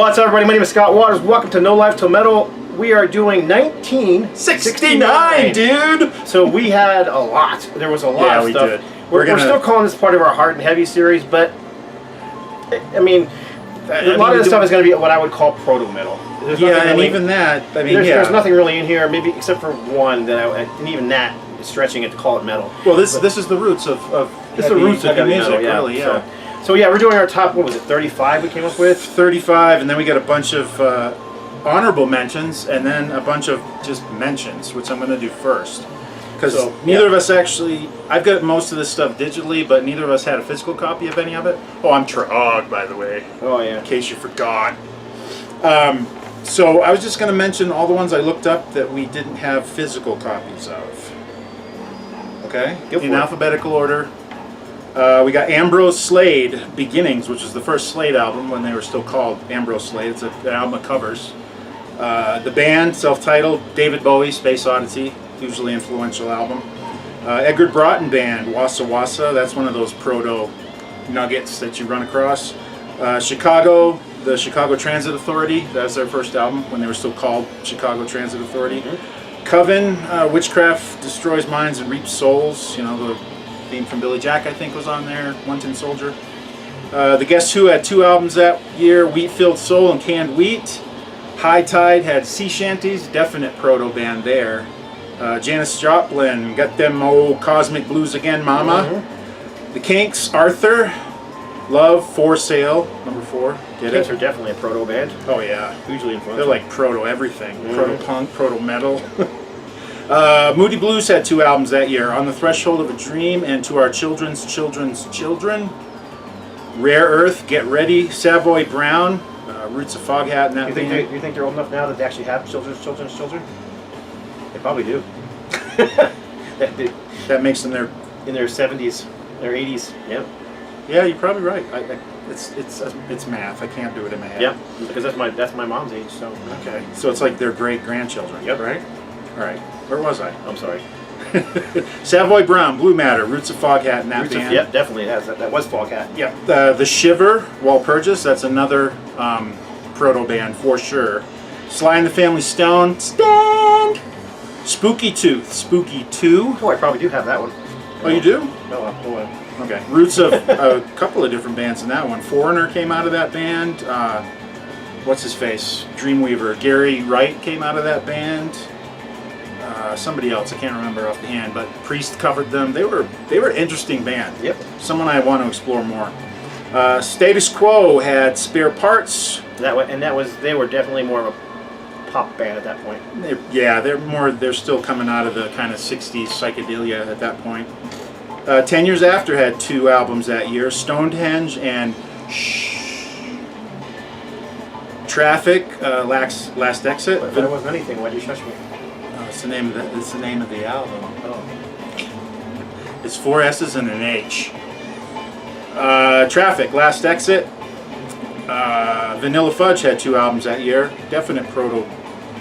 What's up, everybody? My name is Scott Waters. Welcome to No Life Till Metal. We are doing 1969, dude! So we had a lot. There was a lot of stuff. Did. We're still calling this part of our Hard and Heavy series, but I mean, a lot of this stuff is going to be what I would call proto-metal. Even that, I mean, there's nothing really in here, maybe except for one that and even that is stretching it to call it metal. Well, this is the roots of heavy music, metal, really, yeah. So yeah, we're doing our top, what was it, 35 we came up with? 35, and then we got a bunch of honorable mentions, and then a bunch of just mentions, which I'm going to do first. Because neither of us actually, I've got most of this stuff digitally, but neither of us had a physical copy of any of it. Oh, I'm Trog, by the way. Oh, yeah. In case you forgot. So I was just going to mention all the ones I looked up that we didn't have physical copies of. Okay? In alphabetical order. We got Ambrose Slade, Beginnings, which is the first Slade album when they were still called Ambrose Slade. It's an album of covers. The band, self-titled, David Bowie, Space Oddity, hugely influential album. Edgar Broughton Band, Wassa Wassa, that's one of those proto nuggets that you run across. Chicago, the Chicago Transit Authority, that's their first album when they were still called Chicago Transit Authority. Mm-hmm. Coven, Witchcraft Destroys Minds and Reaps Souls, you know, the theme from Billy Jack, I think, was on there. One Tin Soldier. The Guess Who had 2 albums that year, Wheat-Filled Soul and Canned Wheat. High Tide had Sea Shanties, definite proto band there. Janis Joplin, got them old Cosmic Blues Again, Mama. Mm-hmm. The Kinks, Arthur. Love, For Sale, number 4. The Kinks are definitely a proto band. Oh yeah. Hugely influential. They're like proto everything. Mm-hmm. Proto punk, proto metal. Moody Blues had 2 albums that year, On the Threshold of a Dream and To Our Children's Children's Children. Rare Earth, Get Ready, Savoy Brown, Roots of Foghat and that band. You think they're old enough now that they actually have children? They probably do. that makes them in their 70s, their 80s. Yep. Yeah, you're probably right. It's math. I can't do it in my head. Yep, because that's my mom's age. So okay. So it's like their great grandchildren. Yep. Right. All right. Where was I? I'm sorry. Savoy Brown, Blue Matter, Roots of Foghat, and that band. Yep, definitely has that. That was Foghat. Yep. The Shiver, Walpurgis, that's another proto band for sure. Sly and the Family Stone, Stand. Spooky Tooth, Spooky 2. Oh, I probably do have that one. Oh, you do? No, okay. Roots of a couple of different bands in that one. Foreigner came out of that band. What's his face? Dreamweaver. Gary Wright came out of that band. Somebody else, I can't remember off the hand, but Priest covered them. They were an interesting band. Yep. Someone I want to explore more. Status Quo had Spare Parts. They were definitely more of a pop band at that point. They're still coming out of the kind of 60s psychedelia at that point. 10 Years After had 2 albums that year, Stonehenge and Traffic, Last Exit. But there wasn't anything. Why'd you shush me? It's the name of the album. Oh. It's 4 S's and an H. Traffic, Last Exit. Vanilla Fudge had 2 albums that year. Definite proto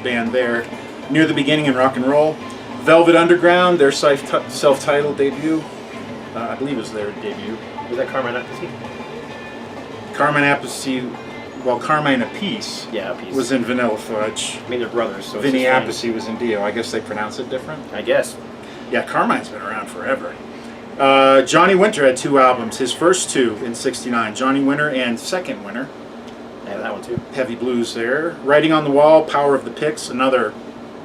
band there. Near the Beginning in Rock and Roll. Velvet Underground, their self-titled debut. I believe it was their debut. Was that Carmine Appice? Carmine Appice. Well, Carmine Appice was in Vanilla Fudge. I mean, they're brothers. So Vinny Appice was in Dio. I guess they pronounce it different. I guess. Yeah, Carmine's been around forever. Johnny Winter had 2 albums. His first 2 in '69. Johnny Winter and Second Winter. Yeah, that one too. Heavy blues there. Writing on the Wall, Power of the Picks, another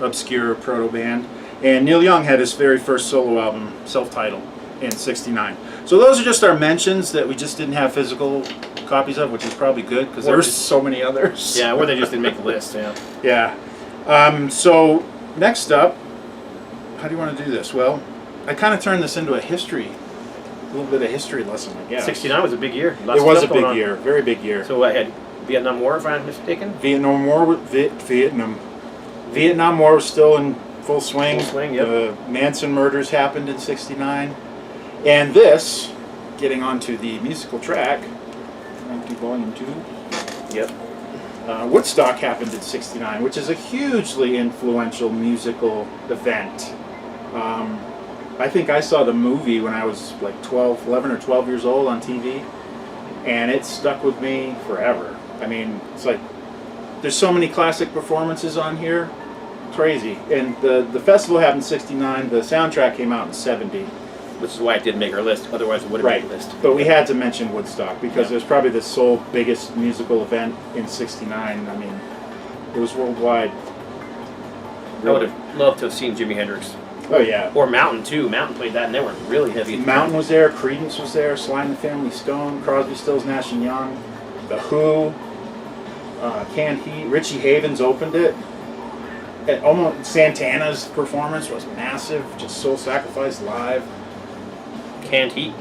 obscure proto band. And Neil Young had his very first solo album, self-titled, in '69. So those are just our mentions that we just didn't have physical copies of, which is probably good because there's so many others. Yeah, or they just didn't make the list. Yeah. Yeah. So next up, how do you want to do this? Well, I kind of turned this into a little bit of history lesson, I guess. '69 was a big year. It was a big year, very big year. So I had Vietnam War, if I'm not mistaken. Vietnam War was still in full swing. Yep. The Manson murders happened in '69, and this, getting onto the musical track, Volume 2. Yep. Woodstock happened in '69, which is a hugely influential musical event. I think I saw the movie when I was like 11 or 12 years old on TV, and it stuck with me forever. I mean, it's like There's so many classic performances on here. Crazy. And the festival happened in 69. The soundtrack came out in 70. Which is why it didn't make our list. Otherwise, it would have made the list. But we had to mention Woodstock because it was probably the sole biggest musical event in 69. I mean, it was worldwide. I would have loved to have seen Jimi Hendrix. Oh, yeah. Or Mountain, too. Mountain played that, and they were really heavy. Mountain was there. Creedence was there. Sly and the Family Stone. Crosby, Stills, Nash & Young. The Who. Canned Heat. Richie Havens opened it. And almost Santana's performance was massive. Just Soul Sacrifice live. Canned Heat.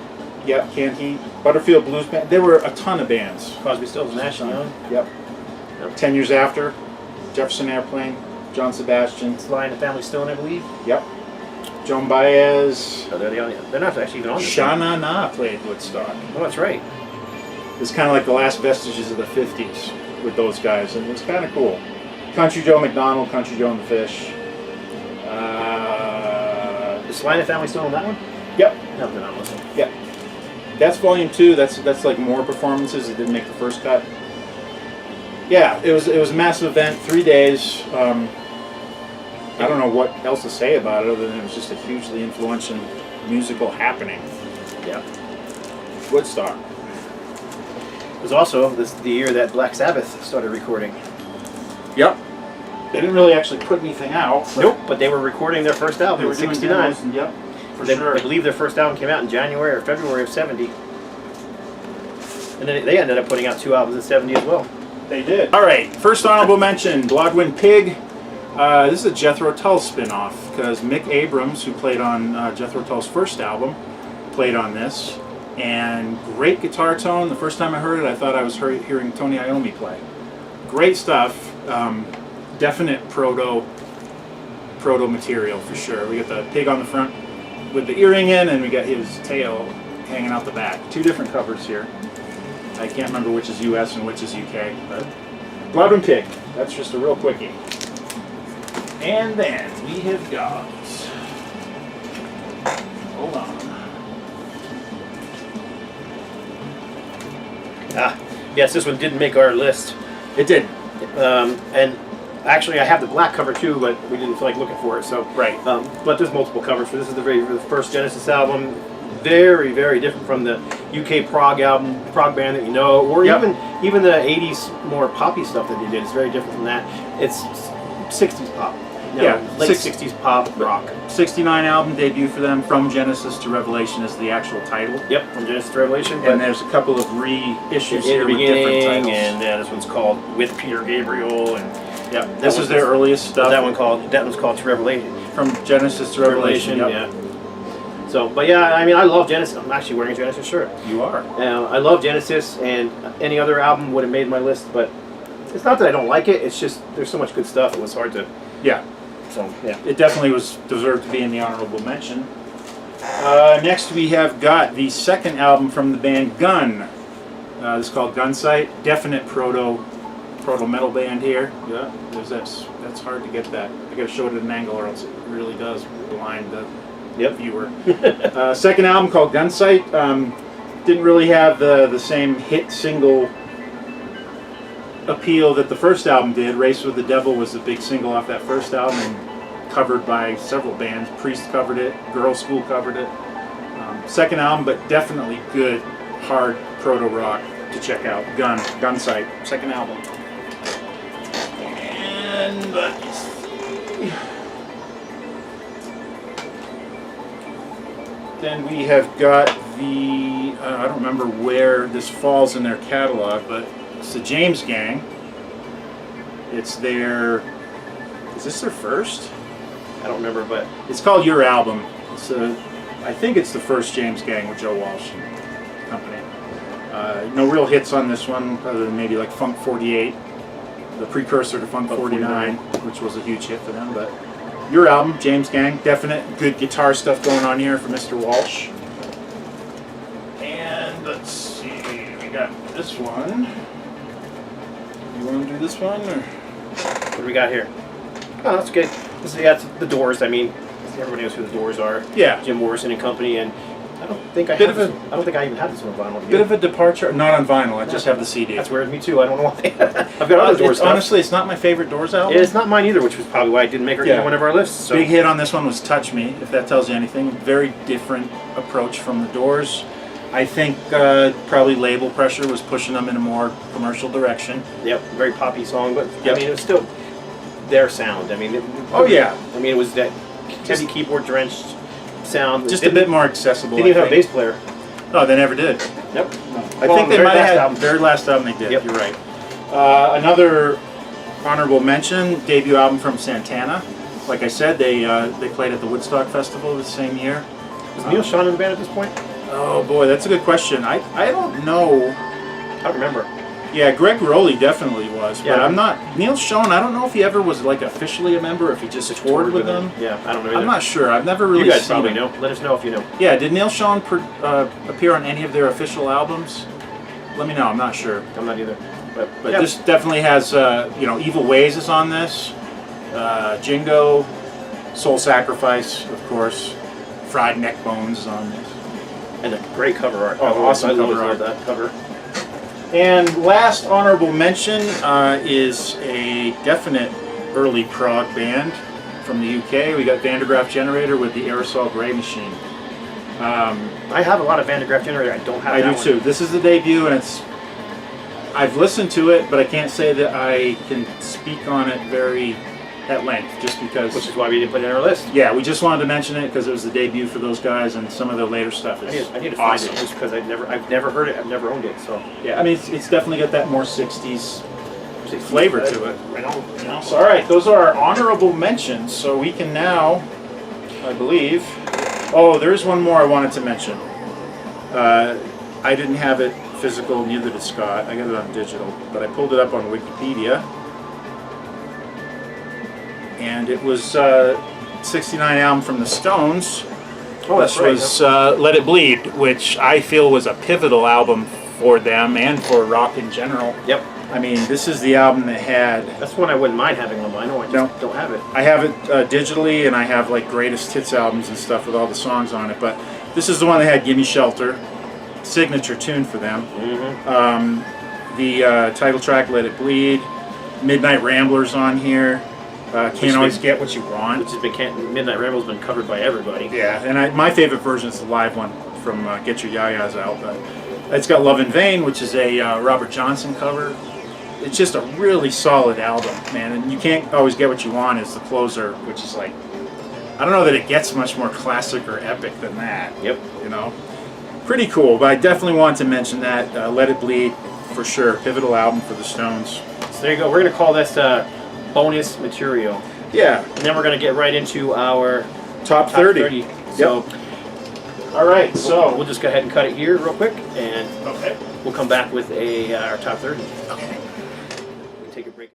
Yep, Canned Heat. Butterfield Blues Band. There were a ton of bands. Crosby, Stills, Nash & Young. Yep. 10 years after, Jefferson Airplane, John Sebastian. Sly and the Family Stone, I believe. Yep. Joan Baez. Oh, they're not actually even on this. Sha Na Na played Woodstock. Oh, that's right. It's kind of like the last vestiges of the 50s with those guys, and it was kind of cool. Country Joe McDonald, Country Joe and the Fish. Is Sly and the Family still on that one? Yep. No, they're not listening. Yep. That's volume 2. That's like more performances that didn't make the first cut. Yeah, it was a massive event, 3 days. I don't know what else to say about it other than it was just a hugely influential musical happening. Yeah. Woodstock. It was also the year that Black Sabbath started recording. Yep. They didn't really actually put anything out. Nope, but they were recording their first album They were in doing 69. demos and, yep, for sure. I believe their first album came out in January or February of 70. And then they ended up putting out 2 albums in 70 as well. They did. All right, first honorable mention, Bloodwind Pig. This is a Jethro Tull spin-off because Mick Abrams, who played on Jethro Tull's first album, played on this. And great guitar tone. The first time I heard it, I thought I was hearing Tony Iommi play. Great stuff. Definite proto material for sure. We got the pig on the front with the earring in, and we got his tail hanging out the back. 2 different covers here. I can't remember which is US and which is UK. But Bloodwind Pig. That's just a real quickie. And then we have got. Hold on. Yes, this one didn't make our list. It did. And actually, I have the black cover too, but we didn't feel like looking for it. So Right. But there's multiple covers for this. Is the first Genesis album. Very, very different from the UK prog album, prog band that you know, or Yep. even the '80s more poppy stuff that they did. It's very different from that. It's '60s pop. Yeah, late '60s pop rock. 69 album debut for them, From Genesis to Revelation is the actual title. Yep, from Genesis to Revelation. And there's a couple of reissues in here the with different beginning, titles. and this one's called With Peter Gabriel, and yeah, This is their earliest stuff. That one's called To Revelation. From Genesis to Revelation. Yep. Yeah. So, but yeah, I mean, I love Genesis. I'm actually wearing a Genesis shirt. You are. I love Genesis, and any other album would have made my list, but it's not that I don't like it. It's just there's so much good stuff. It was hard to. Yeah. So yeah. It definitely was deserved to be in the honorable mention. Next we have got the second album from the band Gun. This is called Gunsight. Definite proto metal band here. Yeah, that's hard to get that. I gotta show it at an angle or else it really does blind the viewer. Second album called Gunsight. Didn't really have the same hit single appeal that the first album did. Race with the Devil was the big single off that first album and covered by several bands. Priest covered it, Girl School covered it. Second album, but definitely good, hard proto rock to check out. Gunsight, second album. And let's see. Then we have got the, I don't remember where this falls in their catalog, but it's the James Gang. It's their, is this their first? I don't remember, but it's called Your Album. It's I think it's the first James Gang with Joe Walsh Company. No real hits on this one, other than maybe like Funk 48, the precursor to Funk 49, which was a huge hit for them. But Your Album, James Gang, definite good guitar stuff going on here for Mr. Walsh. And let's see, we got this one. You want to do this one, or what do we got here? Oh, that's good. This is the Doors. I mean, everybody knows who the Doors are. Yeah. Jim Morrison and company, and I don't think I Bit have of this one. I don't think I even have this one on vinyl. Bit of a departure. Not on vinyl. I just have the CD. That's weird. Me too. I don't know why. I've got other Doors stuff. Honestly, it's not my favorite Doors album. It's not mine either, which was probably why I didn't make it in one of our lists. So. Big hit on this one was Touch Me, if that tells you anything. Very different approach from the Doors. I think probably label pressure was pushing them in a more commercial direction. Yep, very poppy song, but I mean, it was still their sound. I mean, it was that heavy keyboard drenched sound. Just a bit more accessible. Didn't even have a bass player. No, they never did. Nope. I think they might have had very last album they did. Yep. You're right. Another honorable mention, debut album from Santana. Like I said, they played at the Woodstock Festival the same year. Was Neil Schon in the band at this point? Oh boy, that's a good question. I don't know. I don't remember. Yeah, Greg Rowley definitely was, but Yeah. I'm not. Neil Schon, I don't know if he ever was like officially a member, if he just toured with them. Yeah, I don't know either. I'm not sure. I've never really You guys seen probably him. know. Let us know if you know. Yeah, did Neil Schon appear on any of their official albums? Let me know. I'm not sure. I'm not either. But this definitely has, Evil Ways is on this. Jingo, Soul Sacrifice, of course. Fried Neck Bones is on this. And a great cover art. Oh, awesome I cover love art. that cover. And last honorable mention is a definite early prog band from the UK. We got Vandergraaf Generator with the Aerosol Grey Machine. I have a lot of Vandergraaf Generator. I don't have I that do one. too. This is the debut, and I've listened to it, but I can't say that I can speak on it very at length, just because. Which is why we didn't put it in our list. Yeah, we just wanted to mention it because it was the debut for those guys, and some of their later stuff is I need to awesome. find it just because I've never heard it. I've never owned it. So Yeah, I mean it's definitely got that more '60s flavor to it. Right on. So all right, those are our honorable mentions. So we can now, I believe. Oh, there's one more I wanted to mention. I didn't have it physical, neither did Scott. I got it on digital, but I pulled it up on Wikipedia. And it was 69 album from the Stones. Oh, that's right. Was Let It Bleed, which I feel was a pivotal album for them and for rock in general. Yep. I mean, this is the album that had... That's one I wouldn't mind having on vinyl. I just don't have it. I have it digitally, and I have like greatest hits albums and stuff with all the songs on it. But this is the one that had "Gimme Shelter," signature tune for them. Mm-hmm. The title track "Let It Bleed," "Midnight Ramblers" on here. Can't always get what you want. Which has been Midnight Ramble's been covered by everybody. Yeah, and my favorite version is the live one from "Get Your Ya-Ya's Out." But it's got "Love in Vain," which is a Robert Johnson cover. It's just a really solid album, man. And you can't always get what you want is the closer, which is like, I don't know that it gets much more classic or epic than that. Yep. You know, pretty cool. But I definitely want to mention that "Let It Bleed" for sure, pivotal album for the Stones. So there you go. We're gonna call this bonus material. Yeah. And then we're gonna get right into our top 30. So. All right. So we'll just go ahead and cut it here real quick, and okay, we'll come back with our top 30. Okay.